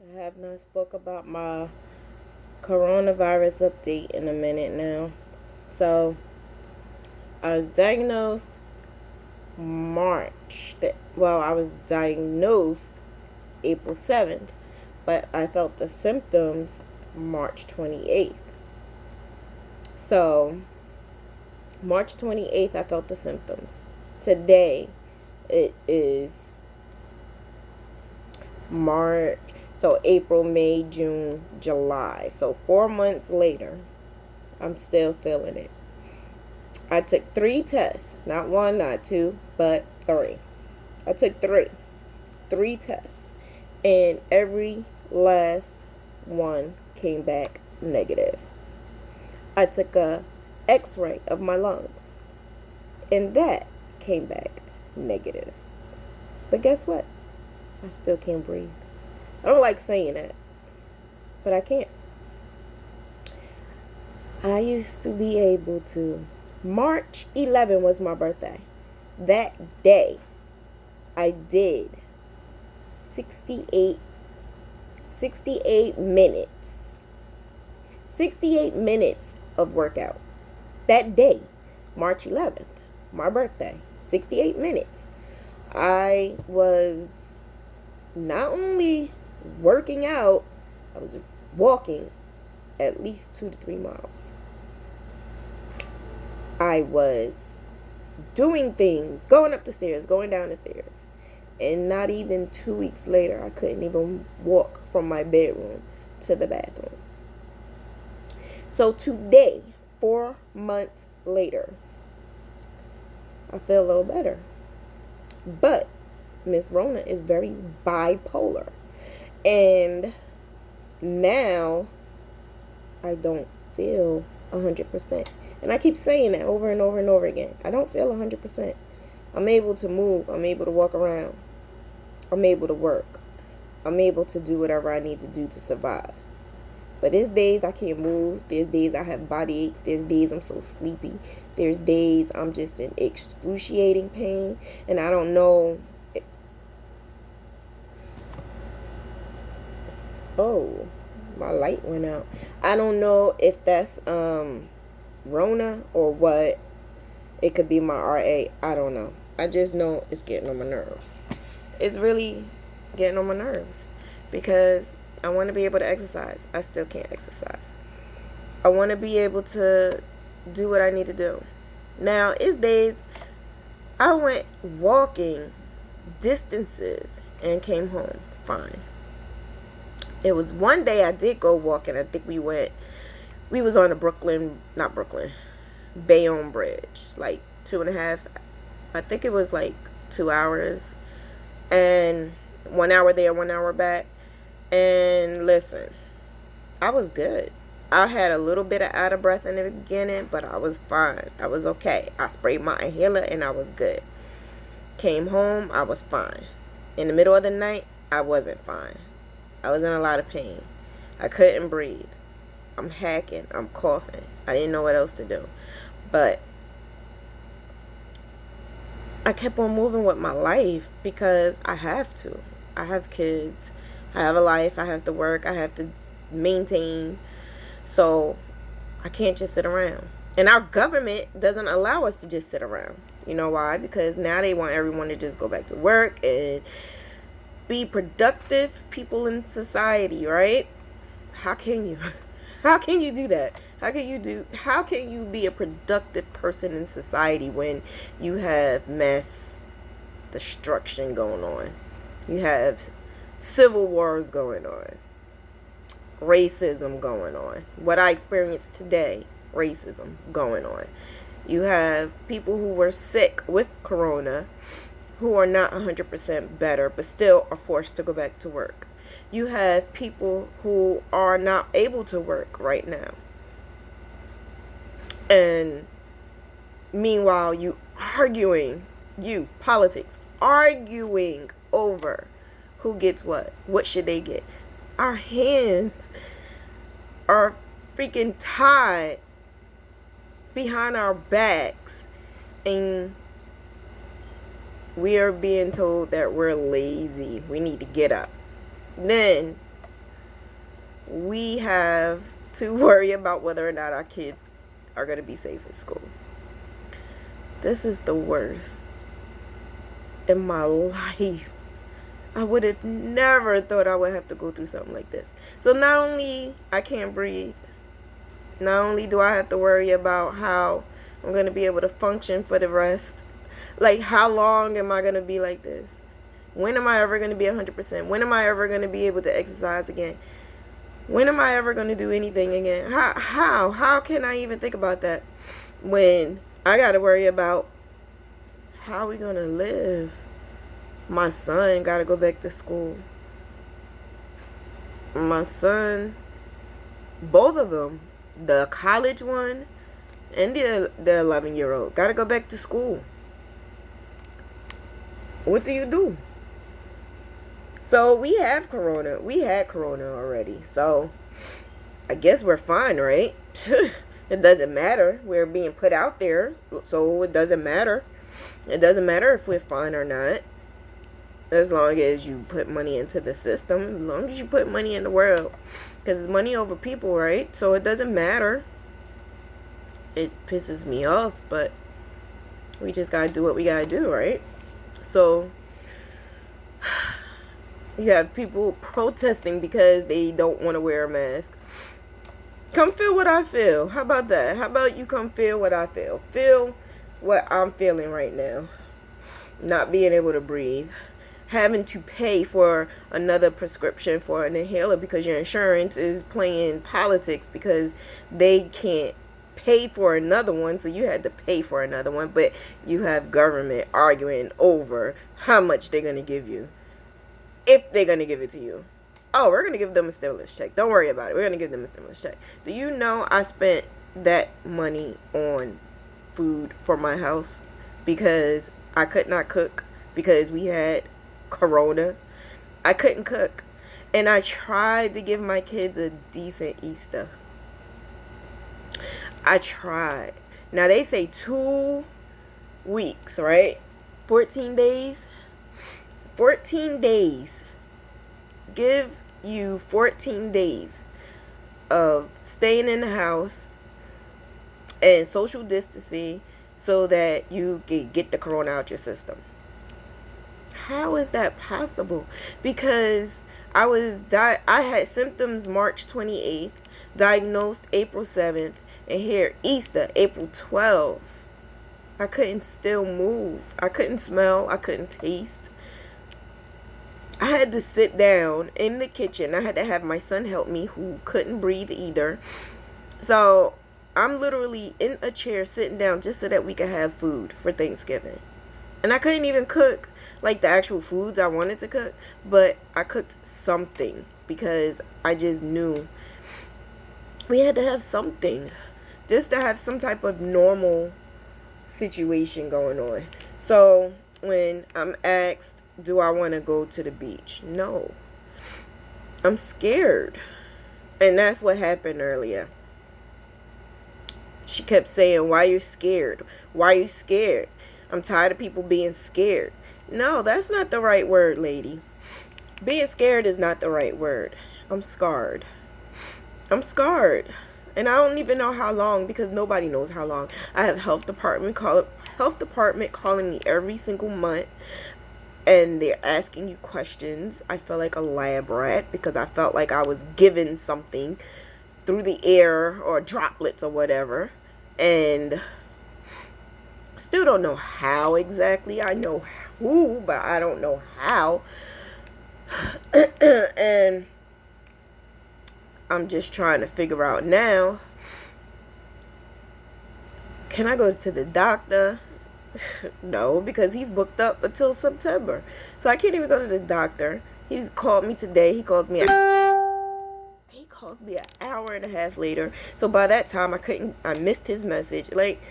I have not spoke about my coronavirus update in a minute now. So I was diagnosed March. Well, I was diagnosed April 7th, but I felt the symptoms March 28th. So March 28th, I felt the symptoms. Today, it is March. So April, May, June, July. So 4 months later, I'm still feeling it. I took 3 tests. Not one, not two, but 3. I took 3. 3 tests. And every last one came back negative. I took a x-ray of my lungs. And that came back negative. But guess what? I still can't breathe. I don't like saying that, but I can't. I used to be able to. March 11 was my birthday. That day, I did 68 minutes. 68 minutes of workout. That day, March 11th, my birthday, 68 minutes. I was not only working out, I was walking at least 2 to 3 miles. I was doing things, going up the stairs, going down the stairs. And not even 2 weeks later, I couldn't even walk from my bedroom to the bathroom. So today, 4 months later, I feel a little better. But Miss Rona is very bipolar. And now I don't feel 100%. And I keep saying that over and over and over again. I don't feel 100%. I'm able to move. I'm able to walk around. I'm able to work. I'm able to do whatever I need to do to survive. But there's days I can't move. There's days I have body aches. There's days I'm so sleepy. There's days I'm just in excruciating pain. And I don't know. Oh, my light went out. I don't know if that's Rona or what. It could be my RA. I don't know. I just know it's getting on my nerves. It's really getting on my nerves because I want to be able to exercise. I still can't exercise. I want to be able to do what I need to do. Now, it's days I went walking distances and came home fine. It was one day I did go walking. I think we was on the Bayonne Bridge, like 2.5, I think it was like 2 hours, and 1 hour there, 1 hour back. And listen, I was good. I had a little bit of out of breath in the beginning, but I was fine. I was okay. I sprayed my inhaler and I was good. Came home, I was fine. In the middle of the night, I wasn't fine. I was in a lot of pain. I couldn't breathe. I'm hacking. I'm coughing. I didn't know what else to do. But I kept on moving with my life because I have to. I have kids. I have a life. I have to work. I have to maintain. So I can't just sit around. And our government doesn't allow us to just sit around. You know why? Because now they want everyone to just go back to work and be productive people in society, right? How can you? How can you do that? How can you be a productive person in society when you have mass destruction going on? You have civil wars going on. Racism going on. What I experienced today, racism going on. You have people who were sick with corona who are not 100% better but still are forced to go back to work. You have people who are not able to work right now. And meanwhile, politics, arguing over who gets what. What should they get? Our hands are freaking tied behind our backs, and we are being told that we're lazy. We need to get up. Then we have to worry about whether or not our kids are going to be safe at school. This is the worst in my life. I would have never thought I would have to go through something like this. So not only I can't breathe, not only do I have to worry about how I'm going to be able to function for the rest, like how long am I going to be like this? When am I ever going to be 100%? When am I ever going to be able to exercise again? When am I ever going to do anything again? How can I even think about that when I got to worry about how we going to live? My son got to go back to school. My son, both of them, the college one and the 11-year-old, got to go back to school. What do you do? So we have corona. We had corona already. So I guess we're fine, right? It doesn't matter. We're being put out there. So it doesn't matter. It doesn't matter if we're fine or not. As long as you put money into the system. As long as you put money in the world. Because it's money over people, right? So it doesn't matter. It pisses me off. But we just got to do what we got to do, right? So you have people protesting because they don't want to wear a mask. Come feel what I feel. How about that? How about you come feel what I feel? Feel what I'm feeling right now. Not being able to breathe. Having to pay for another prescription for an inhaler because your insurance is playing politics because they can't pay for another one, so you had to pay for another one, but you have government arguing over how much they're going to give you. If they're going to give it to you. Oh, we're going to give them a stimulus check. Don't worry about it. We're going to give them a stimulus check. Do you know I spent that money on food for my house because I could not cook because we had corona? I couldn't cook. And I tried to give my kids a decent Easter. I tried. Now they say 2 weeks, right? 14 days. 14 days. Give you 14 days of staying in the house and social distancing so that you can get the corona out your system. How is that possible? Because I had symptoms March 28th, diagnosed April 7th, and here Easter, April 12th. I couldn't still move. I couldn't smell. I couldn't taste. I had to sit down in the kitchen. I had to have my son help me, who couldn't breathe either. So I'm literally in a chair sitting down just so that we could have food for Thanksgiving. And I couldn't even cook like the actual foods I wanted to cook, but I cooked something because I just knew we had to have something just to have some type of normal situation going on. So when I'm asked, do I want to go to the beach? No. I'm scared. And that's what happened earlier. She kept saying, why are you scared? Why are you scared? I'm tired of people being scared. No, that's not the right word, lady. Being scared is not the right word. I'm scarred. I'm scarred. And I don't even know how long, because nobody knows how long. I have health department calling me every single month. And they're asking you questions. I felt like a lab rat because I felt like I was given something through the air or droplets or whatever. And still don't know how exactly. I know who, but I don't know how. And I'm just trying to figure out now, can I go to the doctor? No, because he's booked up until September. So I can't even go to the doctor. He's called me today. He calls me an hour and a half later. So by that time I missed his message. Like,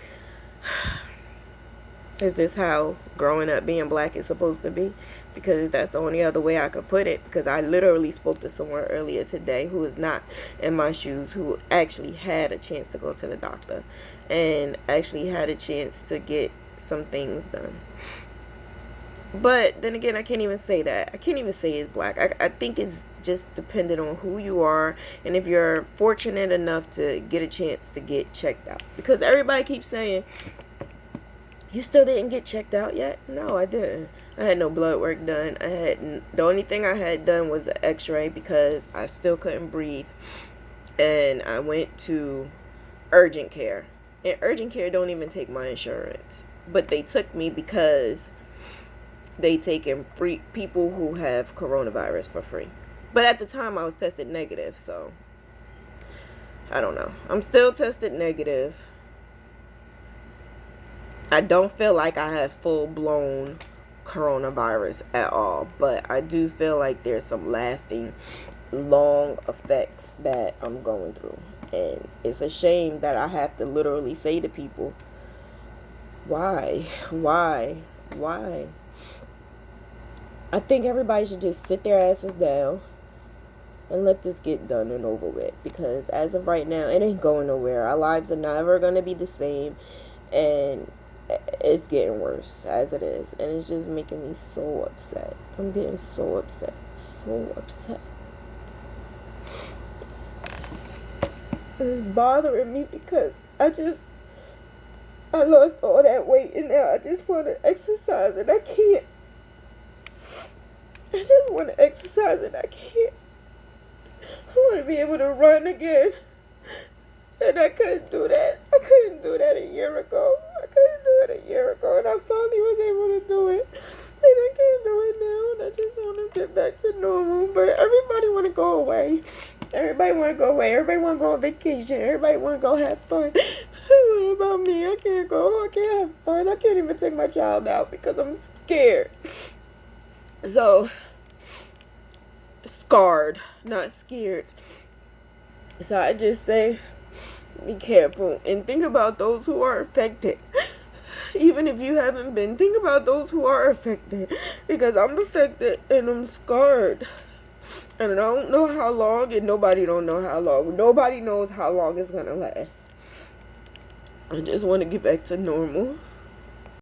is this how growing up being black is supposed to be? Because that's the only other way I could put it. Because I literally spoke to someone earlier today who is not in my shoes, who actually had a chance to go to the doctor and actually had a chance to get some things done. But then again, I can't even say that. I can't even say it's black. I think it's just depending on who you are and if you're fortunate enough to get a chance to get checked out. Because everybody keeps saying, you still didn't get checked out yet? No, I didn't. I had no blood work done. The only thing I had done was an x-ray because I still couldn't breathe. And I went to urgent care. And urgent care don't even take my insurance. But they took me because they taking free people who have coronavirus for free. But at the time I was tested negative, so I don't know. I'm still tested negative. I don't feel like I have full-blown coronavirus at all, but I do feel like there's some lasting long effects that I'm going through. And it's a shame that I have to literally say to people, why? I think everybody should just sit their asses down and let this get done and over with, because as of right now, it ain't going nowhere. Our lives are never going to be the same, and it's getting worse as it is, and it's just making me so upset. I'm getting so upset. It's bothering me because I lost all that weight, and now I just want to exercise and I can't. I just want to exercise and I can't. I want to be able to run again. And I couldn't do that. I couldn't do that a year ago. And I finally was able to do it. And I can't do it now. And I just want to get back to normal. But everybody want to go away. Everybody want to go on vacation. Everybody want to go have fun. What about me? I can't go. I can't have fun. I can't even take my child out because I'm scared. So, scarred, not scared. So I just say, be careful and think about those who are affected. Even if you haven't been, think about those who are affected, because I'm affected and I'm scarred, and I don't know how long, and nobody don't know how long. Nobody knows how long it's gonna last. I just want to get back to normal.